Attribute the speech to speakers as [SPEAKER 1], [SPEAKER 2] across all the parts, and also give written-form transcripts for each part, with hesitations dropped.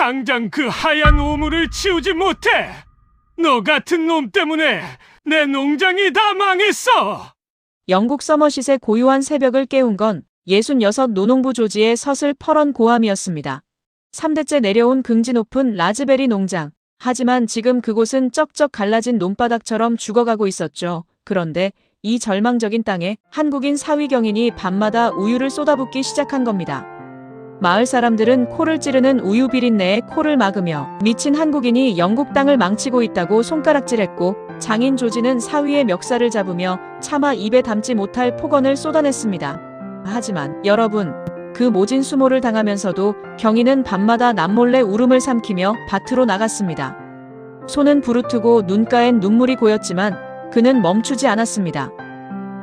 [SPEAKER 1] 당장 그 하얀 오물을 치우지 못해! 너 같은 놈 때문에 내 농장이 다 망했어!
[SPEAKER 2] 영국 서머싯의 고요한 새벽을 깨운 건 66 노농부 조지의 서슬퍼런 고함이었습니다. 3대째 내려온 긍지 높은 라즈베리 농장. 하지만 지금 그곳은 쩍쩍 갈라진 논바닥처럼 죽어가고 있었죠. 그런데 이 절망적인 땅에 한국인 사위경인이 밤마다 우유를 쏟아붓기 시작한 겁니다. 마을 사람들은 코를 찌르는 우유 비린내에 코를 막으며 미친 한국인이 영국 땅을 망치고 있다고 손가락질했고, 장인 조지는 사위의 멱살을 잡으며 차마 입에 담지 못할 폭언을 쏟아냈습니다. 하지만 여러분, 그 모진 수모를 당하면서도 경인은 밤마다 남몰래 울음을 삼키며 밭으로 나갔습니다. 손은 부르트고 눈가엔 눈물이 고였지만 그는 멈추지 않았습니다.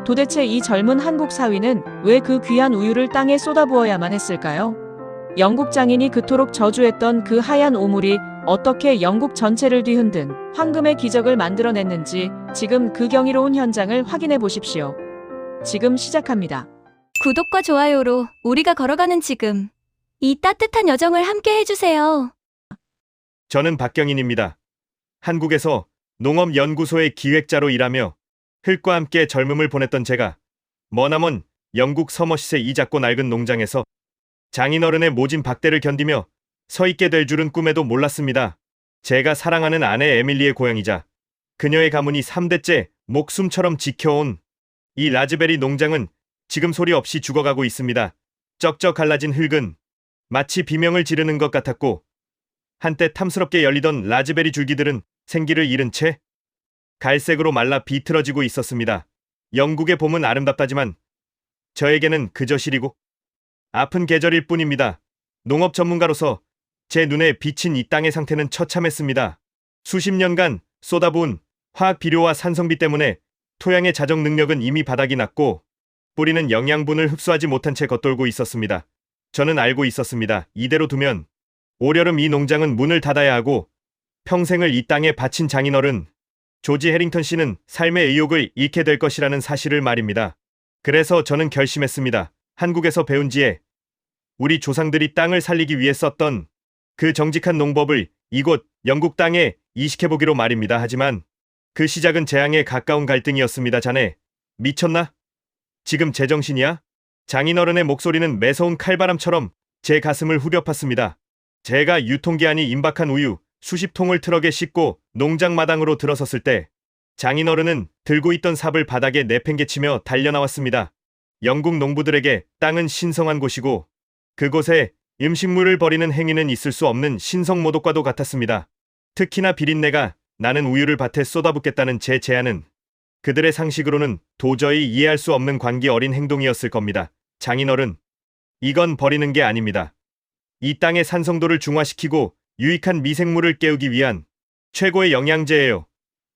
[SPEAKER 2] 도대체 이 젊은 한국 사위는 왜 그 귀한 우유를 땅에 쏟아부어야만 했을까요? 영국 장인이 그토록 저주했던 그 하얀 오물이 어떻게 영국 전체를 뒤흔든 황금의 기적을 만들어냈는지 지금 그 경이로운 현장을 확인해 보십시오. 지금 시작합니다.
[SPEAKER 3] 구독과 좋아요로 우리가 걸어가는 지금 이 따뜻한 여정을 함께 해주세요.
[SPEAKER 4] 저는 박경인입니다. 한국에서 농업연구소의 기획자로 일하며 흙과 함께 젊음을 보냈던 제가 머나먼 영국 서머싯의 이 작고 낡은 농장에서 장인어른의 모진 박대를 견디며 서 있게 될 줄은 꿈에도 몰랐습니다. 제가 사랑하는 아내 에밀리의 고향이자 그녀의 가문이 3대째 목숨처럼 지켜온 이 라즈베리 농장은 지금 소리 없이 죽어가고 있습니다. 쩍쩍 갈라진 흙은 마치 비명을 지르는 것 같았고, 한때 탐스럽게 열리던 라즈베리 줄기들은 생기를 잃은 채 갈색으로 말라 비틀어지고 있었습니다. 영국의 봄은 아름답다지만 저에게는 그저 시리고 아픈 계절일 뿐입니다. 농업 전문가로서 제 눈에 비친 이 땅의 상태는 처참했습니다. 수십 년간 쏟아부은 화학 비료와 산성비 때문에 토양의 자정 능력은 이미 바닥이 났고 뿌리는 영양분을 흡수하지 못한 채 겉돌고 있었습니다. 저는 알고 있었습니다. 이대로 두면 올여름 이 농장은 문을 닫아야 하고 평생을 이 땅에 바친 장인어른 조지 해링턴 씨는 삶의 의욕을 잃게 될 것이라는 사실을 말입니다. 그래서 저는 결심했습니다. 한국에서 배운 지에 우리 조상들이 땅을 살리기 위해 썼던 그 정직한 농법을 이곳 영국 땅에 이식해보기로 말입니다. 하지만 그 시작은 재앙에 가까운 갈등이었습니다. 자네 미쳤나? 지금 제정신이야? 장인어른의 목소리는 매서운 칼바람처럼 제 가슴을 후벼 팠습니다. 제가 유통기한이 임박한 우유 수십 통을 트럭에 싣고 농장 마당으로 들어섰을 때 장인어른은 들고 있던 삽을 바닥에 내팽개치며 달려나왔습니다. 영국 농부들에게 땅은 신성한 곳이고 그곳에 음식물을 버리는 행위는 있을 수 없는 신성모독과도 같았습니다. 특히나 비린내가 나는 우유를 밭에 쏟아붓겠다는 제 제안은 그들의 상식으로는 도저히 이해할 수 없는 관기 어린 행동이었을 겁니다. 장인어른, 이건 버리는 게 아닙니다. 이 땅의 산성도를 중화시키고 유익한 미생물을 깨우기 위한 최고의 영양제예요.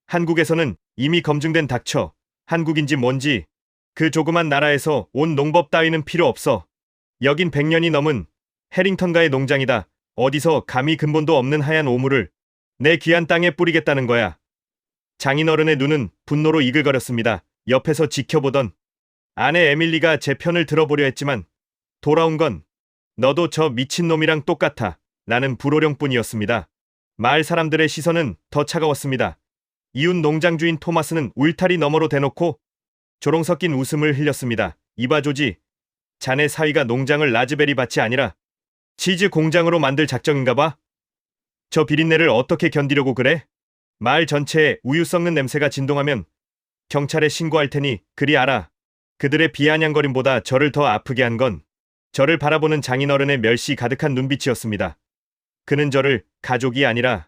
[SPEAKER 4] 한국에서는 이미 검증된 닥쳐 한국인지 뭔지 그 조그만 나라에서 온 농법 따위는 필요 없어. 여긴 100년이 넘은 해링턴가의 농장이다. 어디서 감히 근본도 없는 하얀 오물을 내 귀한 땅에 뿌리겠다는 거야. 장인어른의 눈은 분노로 이글거렸습니다. 옆에서 지켜보던 아내 에밀리가 제 편을 들어보려 했지만 돌아온 건 너도 저 미친놈이랑 똑같아 라는 불호령뿐이었습니다. 마을 사람들의 시선은 더 차가웠습니다. 이웃 농장 주인 토마스는 울타리 너머로 대놓고 조롱 섞인 웃음을 흘렸습니다. 이봐 조지, 자네 사위가 농장을 라즈베리 밭이 아니라 치즈 공장으로 만들 작정인가 봐? 저 비린내를 어떻게 견디려고 그래? 마을 전체에 우유 썩는 냄새가 진동하면 경찰에 신고할 테니 그리 알아. 그들의 비아냥거림보다 저를 더 아프게 한 건 저를 바라보는 장인어른의 멸시 가득한 눈빛이었습니다. 그는 저를 가족이 아니라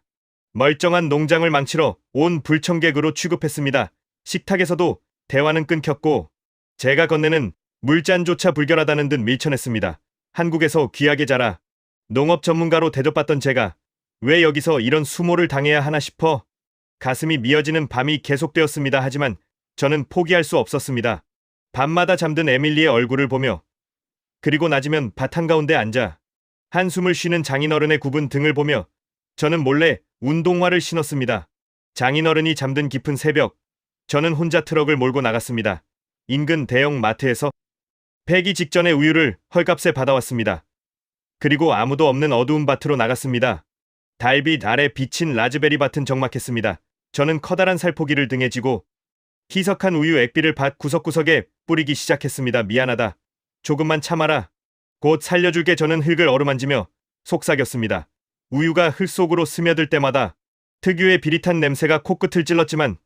[SPEAKER 4] 멀쩡한 농장을 망치러 온 불청객으로 취급했습니다. 식탁에서도 대화는 끊겼고 제가 건네는 물잔조차 불결하다는 듯 밀쳐냈습니다. 한국에서 귀하게 자라 농업 전문가로 대접받던 제가 왜 여기서 이런 수모를 당해야 하나 싶어 가슴이 미어지는 밤이 계속되었습니다. 하지만 저는 포기할 수 없었습니다. 밤마다 잠든 에밀리의 얼굴을 보며 그리고 낮이면 밭 한가운데 앉아 한숨을 쉬는 장인어른의 굽은 등을 보며 저는 몰래 운동화를 신었습니다. 장인어른이 잠든 깊은 새벽, 저는 혼자 트럭을 몰고 나갔습니다. 인근 대형 마트에서 폐기 직전의 우유를 헐값에 받아왔습니다. 그리고 아무도 없는 어두운 밭으로 나갔습니다. 달빛 아래 비친 라즈베리 밭은 적막했습니다. 저는 커다란 살포기를 등에 지고 희석한 우유 액비를 밭 구석구석에 뿌리기 시작했습니다. 미안하다. 조금만 참아라. 곧 살려줄게. 저는 흙을 어루만지며 속삭였습니다. 우유가 흙 속으로 스며들 때마다 특유의 비릿한 냄새가 코끝을 찔렀지만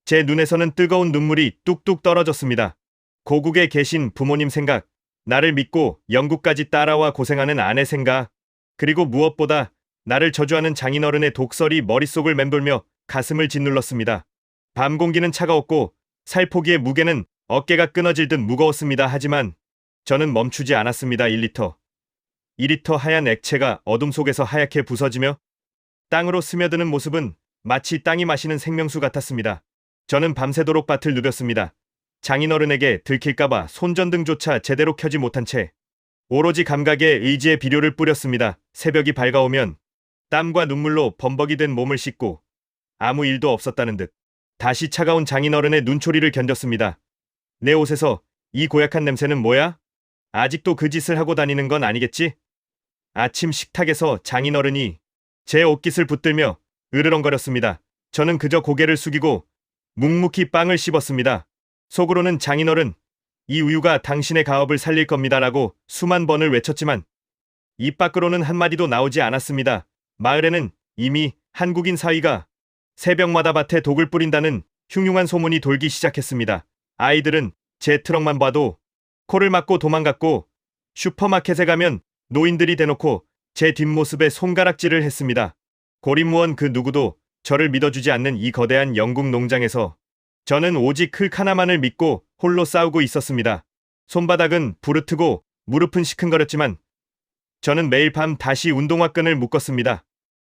[SPEAKER 4] 제 눈에서는 뜨거운 눈물이 뚝뚝 떨어졌습니다. 고국에 계신 부모님 생각, 나를 믿고 영국까지 따라와 고생하는 아내 생각, 그리고 무엇보다 나를 저주하는 장인어른의 독설이 머릿속을 맴돌며 가슴을 짓눌렀습니다. 밤 공기는 차가웠고 살포기의 무게는 어깨가 끊어질 듯 무거웠습니다. 하지만 저는 멈추지 않았습니다. 1리터. 2리터 하얀 액체가 어둠 속에서 하얗게 부서지며 땅으로 스며드는 모습은 마치 땅이 마시는 생명수 같았습니다. 저는 밤새도록 밭을 누볐습니다. 장인어른에게 들킬까봐 손전등조차 제대로 켜지 못한 채 오로지 감각에 의지의 비료를 뿌렸습니다. 새벽이 밝아오면 땀과 눈물로 범벅이 된 몸을 씻고 아무 일도 없었다는 듯 다시 차가운 장인어른의 눈초리를 견뎠습니다. 내 옷에서 이 고약한 냄새는 뭐야? 아직도 그 짓을 하고 다니는 건 아니겠지? 아침 식탁에서 장인어른이 제 옷깃을 붙들며 으르렁거렸습니다. 저는 그저 고개를 숙이고 묵묵히 빵을 씹었습니다. 속으로는 장인어른, 이 우유가 당신의 가업을 살릴 겁니다라고 수만 번을 외쳤지만 입 밖으로는 한마디도 나오지 않았습니다. 마을에는 이미 한국인 사위가 새벽마다 밭에 독을 뿌린다는 흉흉한 소문이 돌기 시작했습니다. 아이들은 제 트럭만 봐도 코를 막고 도망갔고 슈퍼마켓에 가면 노인들이 대놓고 제 뒷모습에 손가락질을 했습니다. 고립무원 그 누구도 저를 믿어주지 않는 이 거대한 영국 농장에서 저는 오직 흙 하나만을 믿고 홀로 싸우고 있었습니다. 손바닥은 부르트고 무릎은 시큰거렸지만 저는 매일 밤 다시 운동화끈을 묶었습니다.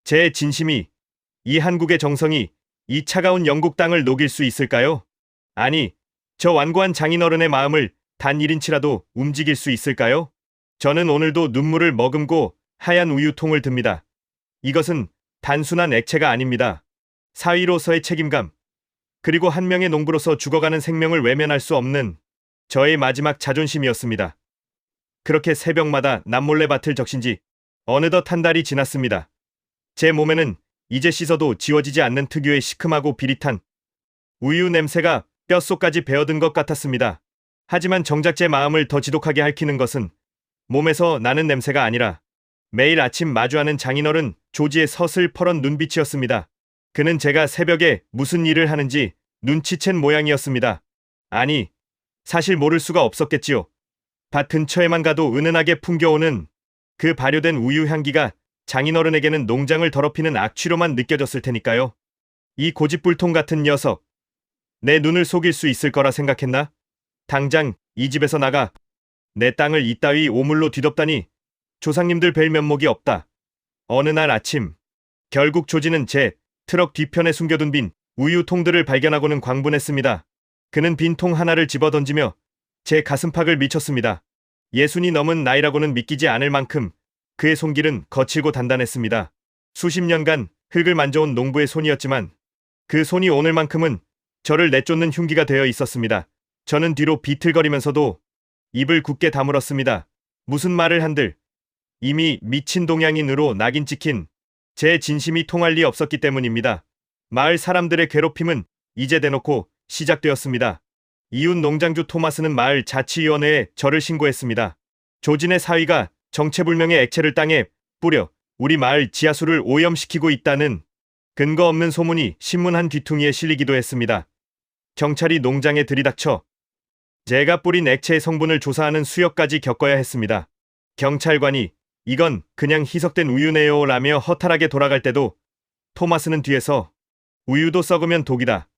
[SPEAKER 4] 제 진심이, 이 한국의 정성이 이 차가운 영국 땅을 녹일 수 있을까요? 아니, 저 완고한 장인어른의 마음을 단 1인치라도 움직일 수 있을까요? 저는 오늘도 눈물을 머금고 하얀 우유통을 듭니다. 이것은 단순한 액체가 아닙니다. 사위로서의 책임감, 그리고 한 명의 농부로서 죽어가는 생명을 외면할 수 없는 저의 마지막 자존심이었습니다. 그렇게 새벽마다 남몰래 밭을 적신 지 어느덧 한 달이 지났습니다. 제 몸에는 이제 씻어도 지워지지 않는 특유의 시큼하고 비릿한 우유 냄새가 뼛속까지 배어든 것 같았습니다. 하지만 정작 제 마음을 더 지독하게 핥히는 것은 몸에서 나는 냄새가 아니라 매일 아침 마주하는 장인어른 조지의 서슬퍼런 눈빛이었습니다. 그는 제가 새벽에 무슨 일을 하는지 눈치챈 모양이었습니다. 아니, 사실 모를 수가 없었겠지요. 밭 근처에만 가도 은은하게 풍겨오는 그 발효된 우유 향기가 장인어른에게는 농장을 더럽히는 악취로만 느껴졌을 테니까요. 이 고집불통 같은 녀석, 내 눈을 속일 수 있을 거라 생각했나? 당장 이 집에서 나가. 내 땅을 이따위 오물로 뒤덮다니 조상님들 뵐 면목이 없다. 어느 날 아침, 결국 조지는 제 트럭 뒤편에 숨겨둔 빈 우유통들을 발견하고는 광분했습니다. 그는 빈 통 하나를 집어던지며 제 가슴팍을 미쳤습니다. 60이 넘은 나이라고는 믿기지 않을 만큼 그의 손길은 거칠고 단단했습니다. 수십 년간 흙을 만져온 농부의 손이었지만 그 손이 오늘만큼은 저를 내쫓는 흉기가 되어 있었습니다. 저는 뒤로 비틀거리면서도 입을 굳게 다물었습니다. 무슨 말을 한들 이미 미친 동양인으로 낙인 찍힌 제 진심이 통할 리 없었기 때문입니다. 마을 사람들의 괴롭힘은 이제 대놓고 시작되었습니다. 이웃 농장주 토마스는 마을 자치위원회에 저를 신고했습니다. 조진의 사위가 정체불명의 액체를 땅에 뿌려 우리 마을 지하수를 오염시키고 있다는 근거 없는 소문이 신문 한 귀퉁이에 실리기도 했습니다. 경찰이 농장에 들이닥쳐 제가 뿌린 액체의 성분을 조사하는 수역까지 겪어야 했습니다. 경찰관이 이건 그냥 희석된 우유네요 라며 허탈하게 돌아갈 때도 토마스는 뒤에서 우유도 썩으면 독이다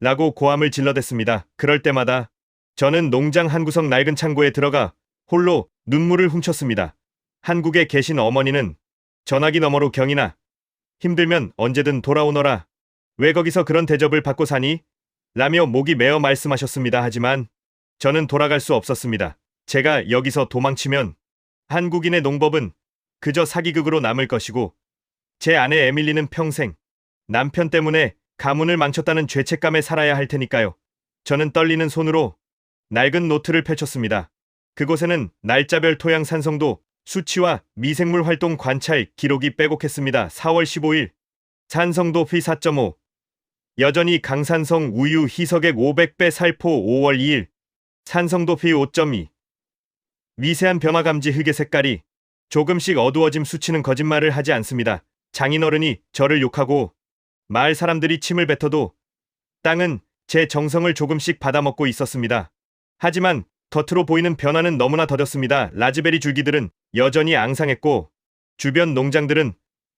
[SPEAKER 4] 라고 고함을 질러댔습니다. 그럴 때마다 저는 농장 한구석 낡은 창고에 들어가 홀로 눈물을 훔쳤습니다. 한국에 계신 어머니는 전화기 너머로 경이나 힘들면 언제든 돌아오너라. 왜 거기서 그런 대접을 받고 사니? 라며 목이 메어 말씀하셨습니다. 하지만 저는 돌아갈 수 없었습니다. 제가 여기서 도망치면 한국인의 농법은 그저 사기극으로 남을 것이고 제 아내 에밀리는 평생 남편 때문에 가문을 망쳤다는 죄책감에 살아야 할 테니까요. 저는 떨리는 손으로 낡은 노트를 펼쳤습니다. 그곳에는 날짜별 토양 산성도 수치와 미생물 활동 관찰 기록이 빼곡했습니다. 4월 15일 산성도 P4.5 여전히 강산성 우유 희석액 500배 살포 5월 2일 산성도 P5.2 미세한 변화 감지 흙의 색깔이 조금씩 어두워짐 수치는 거짓말을 하지 않습니다. 장인어른이 저를 욕하고 마을 사람들이 침을 뱉어도 땅은 제 정성을 조금씩 받아먹고 있었습니다. 하지만 겉으로 보이는 변화는 너무나 더뎠습니다. 라즈베리 줄기들은 여전히 앙상했고 주변 농장들은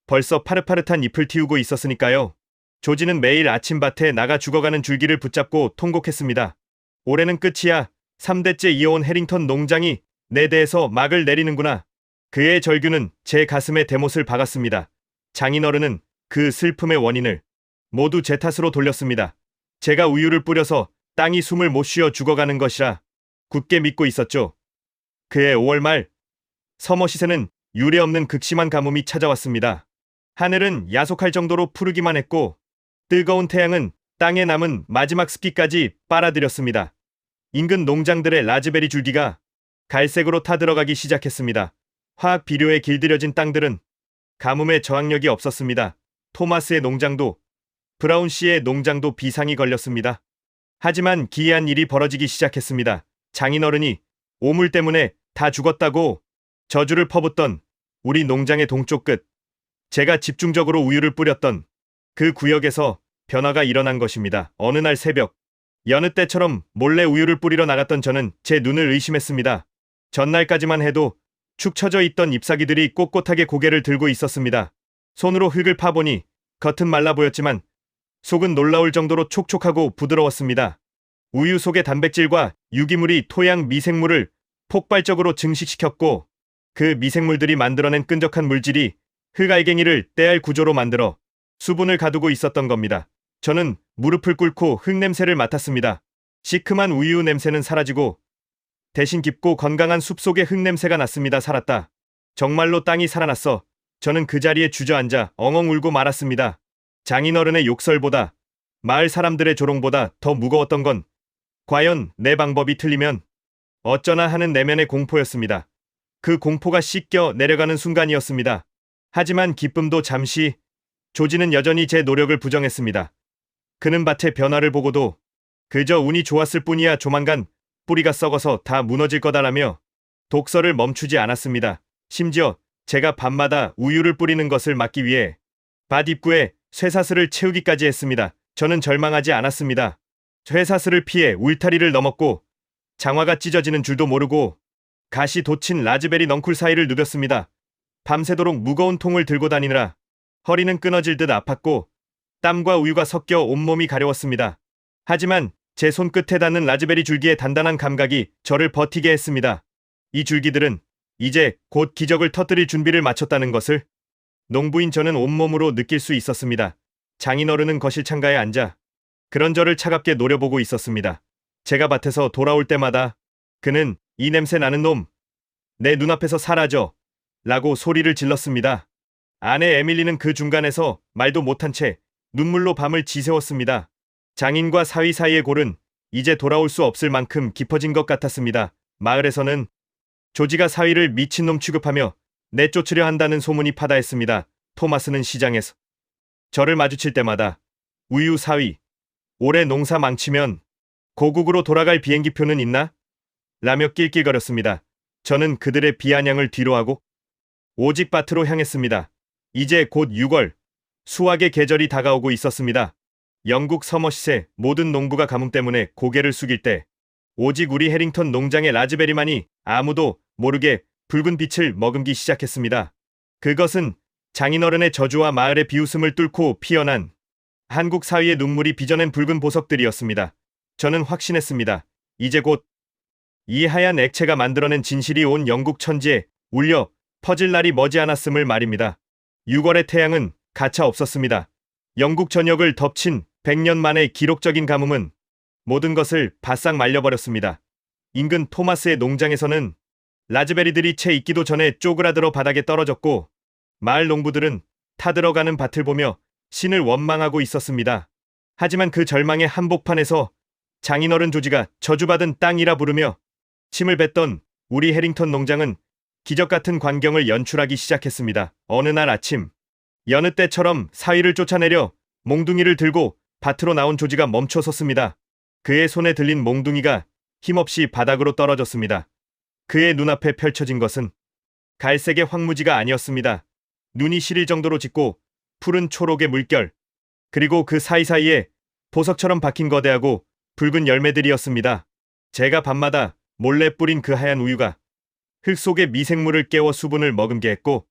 [SPEAKER 4] 벌써 파릇파릇한 잎을 틔우고 있었으니까요. 조지는 매일 아침밭에 나가 죽어가는 줄기를 붙잡고 통곡했습니다. 올해는 끝이야. 3대째 이어온 해링턴 농장이 내 대에서 막을 내리는구나. 그의 절규는 제 가슴에 대못을 박았습니다. 장인어른은 그 슬픔의 원인을 모두 제 탓으로 돌렸습니다. 제가 우유를 뿌려서 땅이 숨을 못 쉬어 죽어가는 것이라 굳게 믿고 있었죠. 그해 5월 말 서머시세는 유례없는 극심한 가뭄이 찾아왔습니다. 하늘은 야속할 정도로 푸르기만 했고 뜨거운 태양은 땅에 남은 마지막 습기까지 빨아들였습니다. 인근 농장들의 라즈베리 줄기가 갈색으로 타들어가기 시작했습니다. 화학 비료에 길들여진 땅들은 가뭄에 저항력이 없었습니다. 토마스의 농장도 브라운 씨의 농장도 비상이 걸렸습니다. 하지만 기이한 일이 벌어지기 시작했습니다. 장인어른이 오물 때문에 다 죽었다고 저주를 퍼붓던 우리 농장의 동쪽 끝, 제가 집중적으로 우유를 뿌렸던 그 구역에서 변화가 일어난 것입니다. 어느 날 새벽, 여느 때처럼 몰래 우유를 뿌리러 나갔던 저는 제 눈을 의심했습니다. 전날까지만 해도 축 처져 있던 잎사귀들이 꼿꼿하게 고개를 들고 있었습니다. 손으로 흙을 파보니 겉은 말라 보였지만 속은 놀라울 정도로 촉촉하고 부드러웠습니다. 우유 속의 단백질과 유기물이 토양 미생물을 폭발적으로 증식시켰고 그 미생물들이 만들어낸 끈적한 물질이 흙알갱이를 떼알 구조로 만들어 수분을 가두고 있었던 겁니다. 저는 무릎을 꿇고 흙냄새를 맡았습니다. 시큼한 우유 냄새는 사라지고 대신 깊고 건강한 숲속의 흙냄새가 났습니다. 살았다. 정말로 땅이 살아났어. 저는 그 자리에 주저앉아 엉엉 울고 말았습니다. 장인어른의 욕설보다 마을 사람들의 조롱보다 더 무거웠던 건 과연 내 방법이 틀리면 어쩌나 하는 내면의 공포였습니다. 그 공포가 씻겨 내려가는 순간이었습니다. 하지만 기쁨도 잠시, 조지는 여전히 제 노력을 부정했습니다. 그는 밭의 변화를 보고도 그저 운이 좋았을 뿐이야, 조만간 뿌리가 썩어서 다 무너질 거다라며 독서를 멈추지 않았습니다. 심지어 제가 밤마다 우유를 뿌리는 것을 막기 위해 밭 입구에 쇠사슬을 채우기까지 했습니다. 저는 절망하지 않았습니다. 쇠사슬을 피해 울타리를 넘었고 장화가 찢어지는 줄도 모르고 가시 돋친 라즈베리 넝쿨 사이를 누볐습니다. 밤새도록 무거운 통을 들고 다니느라 허리는 끊어질 듯 아팠고 땀과 우유가 섞여 온몸이 가려웠습니다. 하지만 제 손끝에 닿는 라즈베리 줄기의 단단한 감각이 저를 버티게 했습니다. 이 줄기들은 이제 곧 기적을 터뜨릴 준비를 마쳤다는 것을 농부인 저는 온몸으로 느낄 수 있었습니다. 장인어른은 거실 창가에 앉아 그런 저를 차갑게 노려보고 있었습니다. 제가 밭에서 돌아올 때마다 그는 이 냄새 나는 놈, 내 눈앞에서 사라져 라고 소리를 질렀습니다. 아내 에밀리는 그 중간에서 말도 못한 채 눈물로 밤을 지새웠습니다. 장인과 사위 사이의 골은 이제 돌아올 수 없을 만큼 깊어진 것 같았습니다. 마을에서는 조지가 사위를 미친놈 취급하며 내쫓으려 한다는 소문이 파다했습니다. 토마스는 시장에서 저를 마주칠 때마다 우유 사위, 올해 농사 망치면 고국으로 돌아갈 비행기표는 있나? 라며 낄낄거렸습니다. 저는 그들의 비아냥을 뒤로하고 오직 밭으로 향했습니다. 이제 곧 6월, 수확의 계절이 다가오고 있었습니다. 영국 서머시세 모든 농부가 가뭄 때문에 고개를 숙일 때 오직 우리 해링턴 농장의 라즈베리만이 아무도 모르게 붉은 빛을 머금기 시작했습니다. 그것은 장인어른의 저주와 마을의 비웃음을 뚫고 피어난 한국 사위의 눈물이 빚어낸 붉은 보석들이었습니다. 저는 확신했습니다. 이제 곧 이 하얀 액체가 만들어낸 진실이 온 영국 천지에 울려 퍼질 날이 머지않았음을 말입니다. 6월의 태양은 가차 없었습니다. 영국 전역을 덮친 100년 만의 기록적인 가뭄은 모든 것을 바싹 말려버렸습니다. 인근 토마스의 농장에서는 라즈베리들이 채 익기도 전에 쪼그라들어 바닥에 떨어졌고 마을 농부들은 타들어가는 밭을 보며 신을 원망하고 있었습니다. 하지만 그 절망의 한복판에서 장인어른 조지가 저주받은 땅이라 부르며 침을 뱉던 우리 해링턴 농장은 기적 같은 광경을 연출하기 시작했습니다. 어느 날 아침, 여느 때처럼 사위를 쫓아내려 몽둥이를 들고 밭으로 나온 조지가 멈춰 섰습니다. 그의 손에 들린 몽둥이가 힘없이 바닥으로 떨어졌습니다. 그의 눈앞에 펼쳐진 것은 갈색의 황무지가 아니었습니다. 눈이 시릴 정도로 짙고 푸른 초록의 물결, 그리고 그 사이사이에 보석처럼 박힌 거대하고 붉은 열매들이었습니다. 제가 밤마다 몰래 뿌린 그 하얀 우유가 흙 속의 미생물을 깨워 수분을 머금게 했고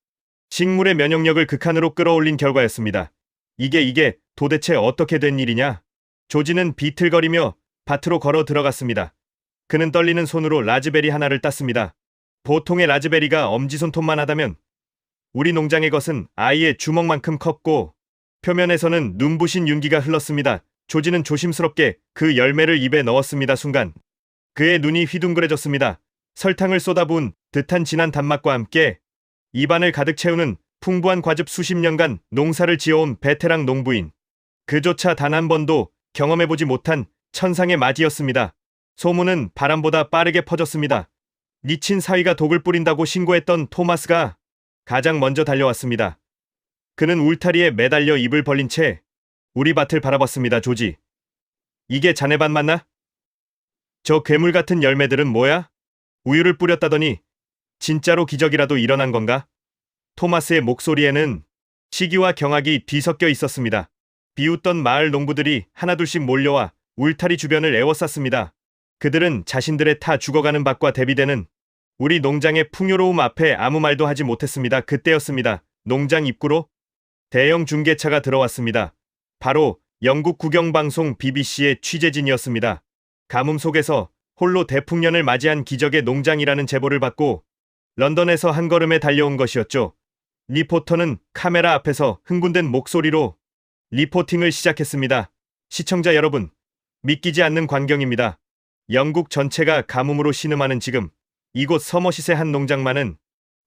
[SPEAKER 4] 식물의 면역력을 극한으로 끌어올린 결과였습니다. 이게 도대체 어떻게 된 일이냐? 조지는 비틀거리며 밭으로 걸어 들어갔습니다. 그는 떨리는 손으로 라즈베리 하나를 땄습니다. 보통의 라즈베리가 엄지손톱만 하다면 우리 농장의 것은 아이의 주먹만큼 컸고 표면에서는 눈부신 윤기가 흘렀습니다. 조지는 조심스럽게 그 열매를 입에 넣었습니다. 순간 그의 눈이 휘둥그레졌습니다. 설탕을 쏟아부은 듯한 진한 단맛과 함께 입안을 가득 채우는 풍부한 과즙. 수십 년간 농사를 지어온 베테랑 농부인 그조차 단 한 번도 경험해보지 못한 천상의 맛이었습니다. 소문은 바람보다 빠르게 퍼졌습니다. 니친 사위가 독을 뿌린다고 신고했던 토마스가 가장 먼저 달려왔습니다. 그는 울타리에 매달려 입을 벌린 채 우리 밭을 바라봤습니다. 조지, 이게 자네 밭 맞나? 저 괴물 같은 열매들은 뭐야? 우유를 뿌렸다더니 진짜로 기적이라도 일어난 건가? 토마스의 목소리에는 시기와 경악이 뒤섞여 있었습니다. 비웃던 마을 농부들이 하나둘씩 몰려와 울타리 주변을 에워쌌습니다. 그들은 자신들의 타 죽어가는 밭과 대비되는 우리 농장의 풍요로움 앞에 아무 말도 하지 못했습니다. 그때였습니다. 농장 입구로 대형 중계차가 들어왔습니다. 바로 영국 국영방송 BBC의 취재진이었습니다. 가뭄 속에서 홀로 대풍년을 맞이한 기적의 농장이라는 제보를 받고 런던에서 한 걸음에 달려온 것이었죠. 리포터는 카메라 앞에서 흥분된 목소리로 리포팅을 시작했습니다. 시청자 여러분, 믿기지 않는 광경입니다. 영국 전체가 가뭄으로 신음하는 지금 이곳 서머싯의 한 농장만은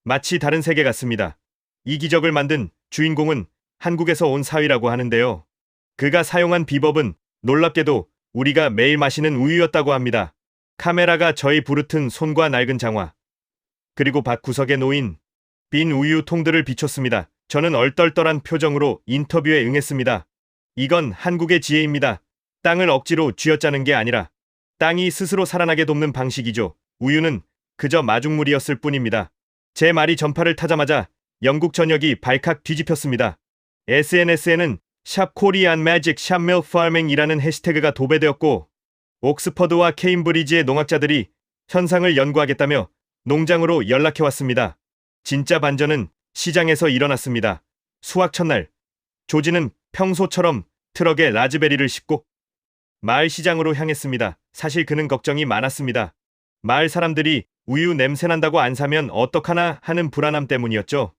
[SPEAKER 4] 마치 다른 세계 같습니다. 이 기적을 만든 주인공은 한국에서 온 사위라고 하는데요. 그가 사용한 비법은 놀랍게도 우리가 매일 마시는 우유였다고 합니다. 카메라가 저희 부르튼 손과 낡은 장화, 그리고 밭 구석에 놓인 빈 우유 통들을 비췄습니다. 저는 얼떨떨한 표정으로 인터뷰에 응했습니다. 이건 한국의 지혜입니다. 땅을 억지로 쥐어짜는 게 아니라 땅이 스스로 살아나게 돕는 방식이죠. 우유는 그저 마중물이었을 뿐입니다. 제 말이 전파를 타자마자 영국 전역이 발칵 뒤집혔습니다. SNS에는 샵 코리안 매직 샵 밀 파밍이라는 해시태그가 도배되었고 옥스퍼드와 케임브리지의 농학자들이 현상을 연구하겠다며 농장으로 연락해왔습니다. 진짜 반전은 시장에서 일어났습니다. 수확 첫날, 조지는 평소처럼 트럭에 라즈베리를 싣고 마을 시장으로 향했습니다. 사실 그는 걱정이 많았습니다. 마을 사람들이 우유 냄새난다고 안 사면 어떡하나 하는 불안함 때문이었죠.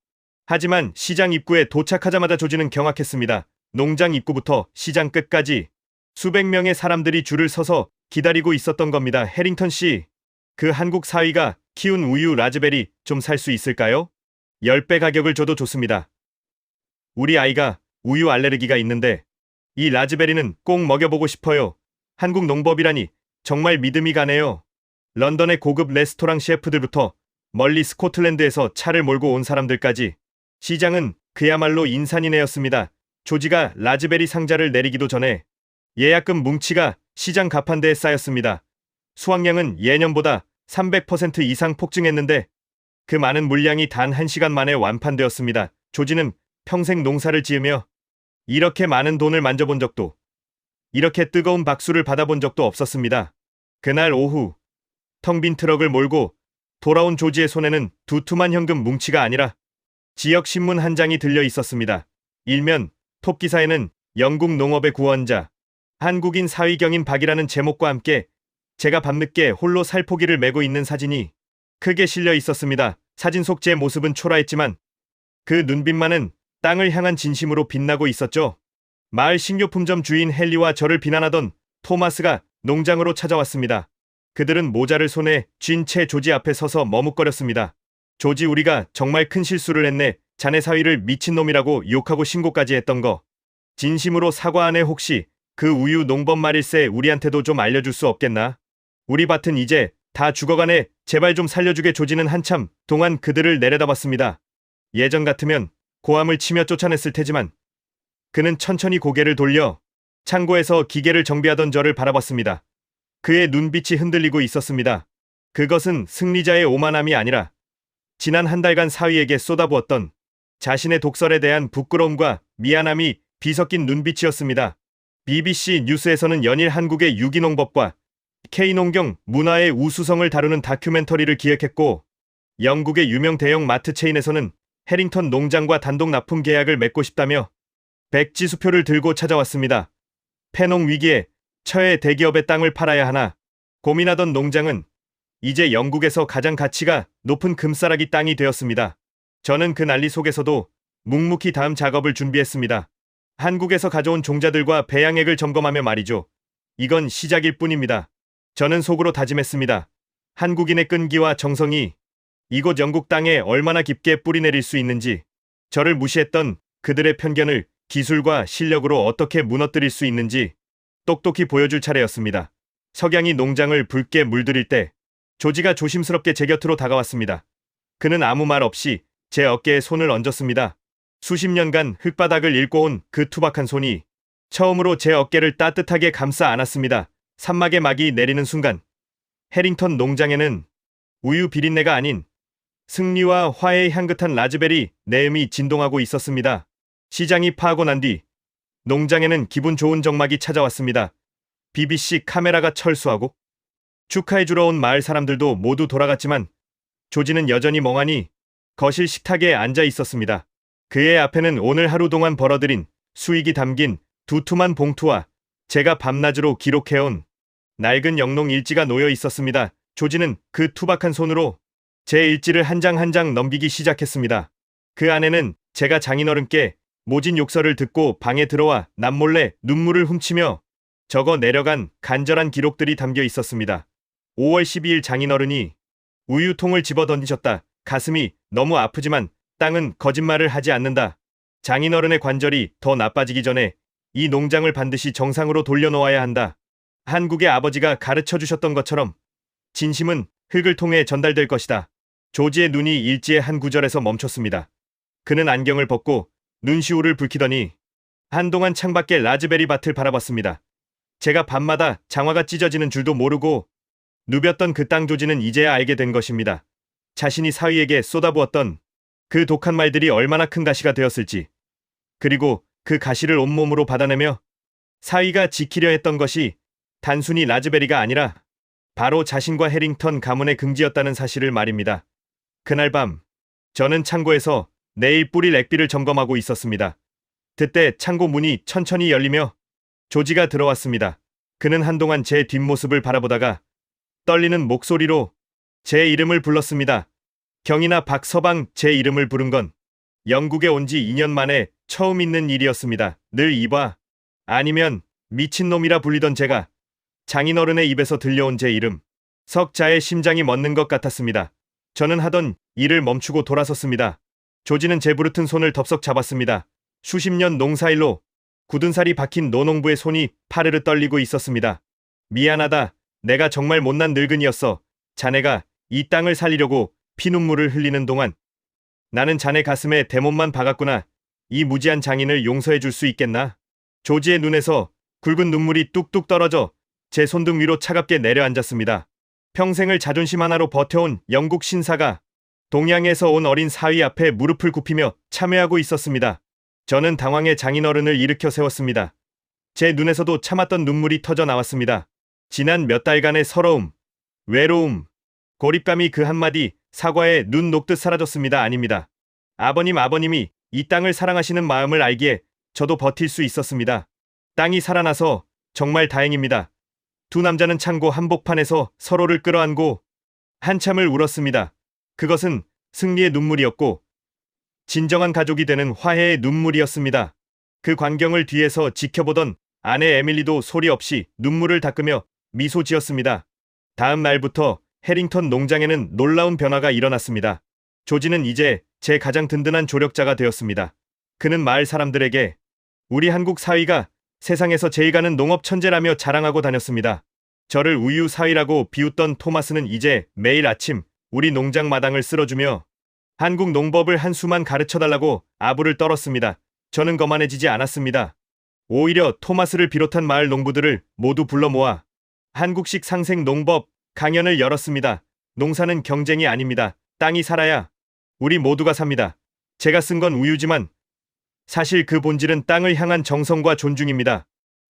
[SPEAKER 4] 하지만 시장 입구에 도착하자마자 조지는 경악했습니다. 농장 입구부터 시장 끝까지 수백 명의 사람들이 줄을 서서 기다리고 있었던 겁니다. 해링턴 씨, 그 한국 사위가 키운 우유 라즈베리 좀 살 수 있을까요? 10배 가격을 줘도 좋습니다. 우리 아이가 우유 알레르기가 있는데 이 라즈베리는 꼭 먹여보고 싶어요. 한국 농법이라니 정말 믿음이 가네요. 런던의 고급 레스토랑 셰프들부터 멀리 스코틀랜드에서 차를 몰고 온 사람들까지 시장은 그야말로 인산이네였습니다. 조지가 라즈베리 상자를 내리기도 전에 예약금 뭉치가 시장 가판대에 쌓였습니다. 수확량은 예년보다 300% 이상 폭증했는데 그 많은 물량이 단 1시간 만에 완판되었습니다. 조지는 평생 농사를 지으며 이렇게 많은 돈을 만져본 적도, 이렇게 뜨거운 박수를 받아본 적도 없었습니다. 그날 오후 텅 빈 트럭을 몰고 돌아온 조지의 손에는 두툼한 현금 뭉치가 아니라 지역 신문 한 장이 들려 있었습니다. 일면 톱 기사에는 영국 농업의 구원자, 한국인 사위경인 박이라는 제목과 함께 제가 밤늦게 홀로 살포기를 메고 있는 사진이 크게 실려 있었습니다. 사진 속 제 모습은 초라했지만 그 눈빛만은 땅을 향한 진심으로 빛나고 있었죠. 마을 식료품점 주인 헨리와 저를 비난하던 토마스가 농장으로 찾아왔습니다. 그들은 모자를 손에 쥔 채 조지 앞에 서서 머뭇거렸습니다. 조지, 우리가 정말 큰 실수를 했네. 자네 사위를 미친놈이라고 욕하고 신고까지 했던 거. 진심으로 사과하네. 혹시 그 우유 농법 말일세 우리한테도 좀 알려줄 수 없겠나? 우리 밭은 이제 다 죽어가네. 제발 좀 살려주게. 조지는 한참 동안 그들을 내려다봤습니다. 예전 같으면 고함을 치며 쫓아냈을 테지만 그는 천천히 고개를 돌려 창고에서 기계를 정비하던 저를 바라봤습니다. 그의 눈빛이 흔들리고 있었습니다. 그것은 승리자의 오만함이 아니라 지난 한 달간 사위에게 쏟아부었던 자신의 독설에 대한 부끄러움과 미안함이 뒤섞인 눈빛이었습니다. BBC 뉴스에서는 연일 한국의 유기농법과 K농경 문화의 우수성을 다루는 다큐멘터리를 기획했고, 영국의 유명 대형 마트 체인에서는 해링턴 농장과 단독 납품 계약을 맺고 싶다며 백지수표를 들고 찾아왔습니다. 폐농 위기에 처해 대기업의 땅을 팔아야 하나 고민하던 농장은 이제 영국에서 가장 가치가 높은 금싸라기 땅이 되었습니다. 저는 그 난리 속에서도 묵묵히 다음 작업을 준비했습니다. 한국에서 가져온 종자들과 배양액을 점검하며 말이죠. 이건 시작일 뿐입니다. 저는 속으로 다짐했습니다. 한국인의 끈기와 정성이 이곳 영국 땅에 얼마나 깊게 뿌리내릴 수 있는지, 저를 무시했던 그들의 편견을 기술과 실력으로 어떻게 무너뜨릴 수 있는지 똑똑히 보여줄 차례였습니다. 석양이 농장을 붉게 물들일 때 조지가 조심스럽게 제 곁으로 다가왔습니다. 그는 아무 말 없이 제 어깨에 손을 얹었습니다. 수십 년간 흙바닥을 읽고 온 그 투박한 손이 처음으로 제 어깨를 따뜻하게 감싸 안았습니다. 산막의 막이 내리는 순간 해링턴 농장에는 우유 비린내가 아닌 승리와 화해의 향긋한 라즈베리 내음이 진동하고 있었습니다. 시장이 파하고 난 뒤 농장에는 기분 좋은 정막이 찾아왔습니다. BBC 카메라가 철수하고 축하해주러 온 마을 사람들도 모두 돌아갔지만 조지는 여전히 멍하니 거실 식탁에 앉아 있었습니다. 그의 앞에는 오늘 하루 동안 벌어들인 수익이 담긴 두툼한 봉투와 제가 밤낮으로 기록해온 낡은 영농 일지가 놓여 있었습니다. 조지는 그 투박한 손으로 제 일지를 한 장 한 장 넘기기 시작했습니다. 그 안에는 제가 장인어른께 모진 욕설을 듣고 방에 들어와 남몰래 눈물을 훔치며 적어 내려간 간절한 기록들이 담겨 있었습니다. 5월 12일 장인어른이 우유통을 집어 던지셨다. 가슴이 너무 아프지만 땅은 거짓말을 하지 않는다. 장인어른의 관절이 더 나빠지기 전에 이 농장을 반드시 정상으로 돌려놓아야 한다. 한국의 아버지가 가르쳐 주셨던 것처럼 진심은 흙을 통해 전달될 것이다. 조지의 눈이 일지의 한 구절에서 멈췄습니다. 그는 안경을 벗고 눈시울을 붉히더니 한동안 창밖의 라즈베리 밭을 바라봤습니다. 제가 밤마다 장화가 찢어지는 줄도 모르고 누볐던 그 땅. 조지는 이제야 알게 된 것입니다. 자신이 사위에게 쏟아부었던 그 독한 말들이 얼마나 큰 가시가 되었을지, 그리고 그 가시를 온몸으로 받아내며 사위가 지키려 했던 것이 단순히 라즈베리가 아니라 바로 자신과 해링턴 가문의 긍지였다는 사실을 말입니다. 그날 밤 저는 창고에서 내일 뿌릴 액비를 점검하고 있었습니다. 그때 창고 문이 천천히 열리며 조지가 들어왔습니다. 그는 한동안 제 뒷모습을 바라보다가 떨리는 목소리로 제 이름을 불렀습니다. 경이나 박서방. 제 이름을 부른 건 영국에 온 지 2년 만에 처음 있는 일이었습니다. 늘 이봐 아니면 미친놈이라 불리던 제가 장인어른의 입에서 들려온 제 이름, 석자의 심장이 멎는 것 같았습니다. 저는 하던 일을 멈추고 돌아섰습니다. 조지는 제 부르튼 손을 덥석 잡았습니다. 수십 년 농사일로 굳은 살이 박힌 노농부의 손이 파르르 떨리고 있었습니다. 미안하다. 내가 정말 못난 늙은이였어. 자네가 이 땅을 살리려고 피눈물을 흘리는 동안 나는 자네 가슴에 대못만 박았구나. 이 무지한 장인을 용서해 줄 수 있겠나? 조지의 눈에서 굵은 눈물이 뚝뚝 떨어져 제 손등 위로 차갑게 내려앉았습니다. 평생을 자존심 하나로 버텨온 영국 신사가 동양에서 온 어린 사위 앞에 무릎을 굽히며 참회하고 있었습니다. 저는 당황해 장인어른을 일으켜 세웠습니다. 제 눈에서도 참았던 눈물이 터져 나왔습니다. 지난 몇 달간의 서러움, 외로움, 고립감이 그 한마디 사과에 눈 녹듯 사라졌습니다. 아닙니다. 아버님이 이 땅을 사랑하시는 마음을 알기에 저도 버틸 수 있었습니다. 땅이 살아나서 정말 다행입니다. 두 남자는 창고 한복판에서 서로를 끌어안고 한참을 울었습니다. 그것은 승리의 눈물이었고 진정한 가족이 되는 화해의 눈물이었습니다. 그 광경을 뒤에서 지켜보던 아내 에밀리도 소리 없이 눈물을 닦으며 미소 지었습니다. 다음 날부터 해링턴 농장에는 놀라운 변화가 일어났습니다. 조지는 이제 제 가장 든든한 조력자가 되었습니다. 그는 마을 사람들에게 우리 한국 사위가 세상에서 제일 가는 농업 천재라며 자랑하고 다녔습니다. 저를 우유 사위라고 비웃던 토마스는 이제 매일 아침 우리 농장 마당을 쓸어주며 한국 농법을 한 수만 가르쳐달라고 아부를 떨었습니다. 저는 거만해지지 않았습니다. 오히려 토마스를 비롯한 마을 농부들을 모두 불러 모아 한국식 상생 농법 강연을 열었습니다. 농사는 경쟁이 아닙니다. 땅이 살아야 우리 모두가 삽니다. 제가 쓴 건 우유지만 사실 그 본질은 땅을 향한 정성과 존중입니다.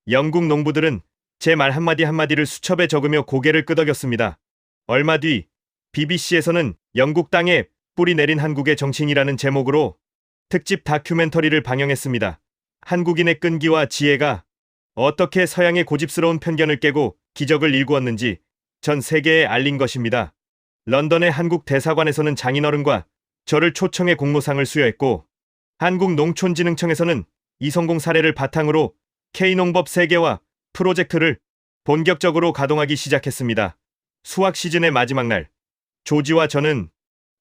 [SPEAKER 4] 영국 농부들은 제 말 한마디 한마디를 수첩에 적으며 고개를 끄덕였습니다. 얼마 뒤 BBC에서는 영국 땅에 뿌리 내린 한국의 정치인이라는 제목으로 특집 다큐멘터리를 방영했습니다. 한국인의 끈기와 지혜가 어떻게 서양의 고집스러운 편견을 깨고 기적을 일구었는지 전 세계에 알린 것입니다. 런던의 한국 대사관에서는 장인어른과 저를 초청해 공로상을 수여했고 한국농촌진흥청에서는 이 성공 사례를 바탕으로 K농법 세계화 프로젝트를 본격적으로 가동하기 시작했습니다. 수확 시즌의 마지막 날, 조지와 저는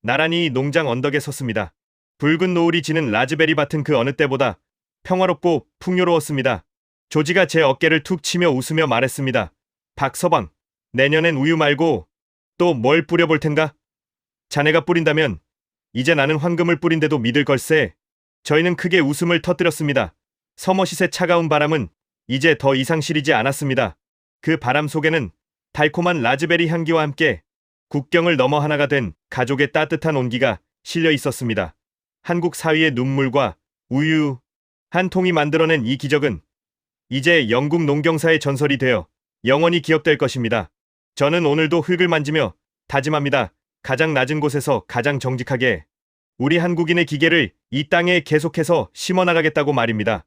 [SPEAKER 4] 나란히 농장 언덕에 섰습니다. 붉은 노을이 지는 라즈베리 밭은 그 어느 때보다 평화롭고 풍요로웠습니다. 조지가 제 어깨를 툭 치며 웃으며 말했습니다. 박서방, 내년엔 우유 말고 또 뭘 뿌려볼 텐가? 자네가 뿌린다면 이제 나는 황금을 뿌린데도 믿을 걸세. 저희는 크게 웃음을 터뜨렸습니다. 서머싯의 차가운 바람은 이제 더 이상 시리지 않았습니다. 그 바람 속에는 달콤한 라즈베리 향기와 함께 국경을 넘어 하나가 된 가족의 따뜻한 온기가 실려 있었습니다. 한국 사위의 눈물과 우유 한 통이 만들어낸 이 기적은 이제 영국 농경사의 전설이 되어 영원히 기억될 것입니다. 저는 오늘도 흙을 만지며 다짐합니다. 가장 낮은 곳에서 가장 정직하게 우리 한국인의 기계를 이 땅에 계속해서 심어나가겠다고 말입니다.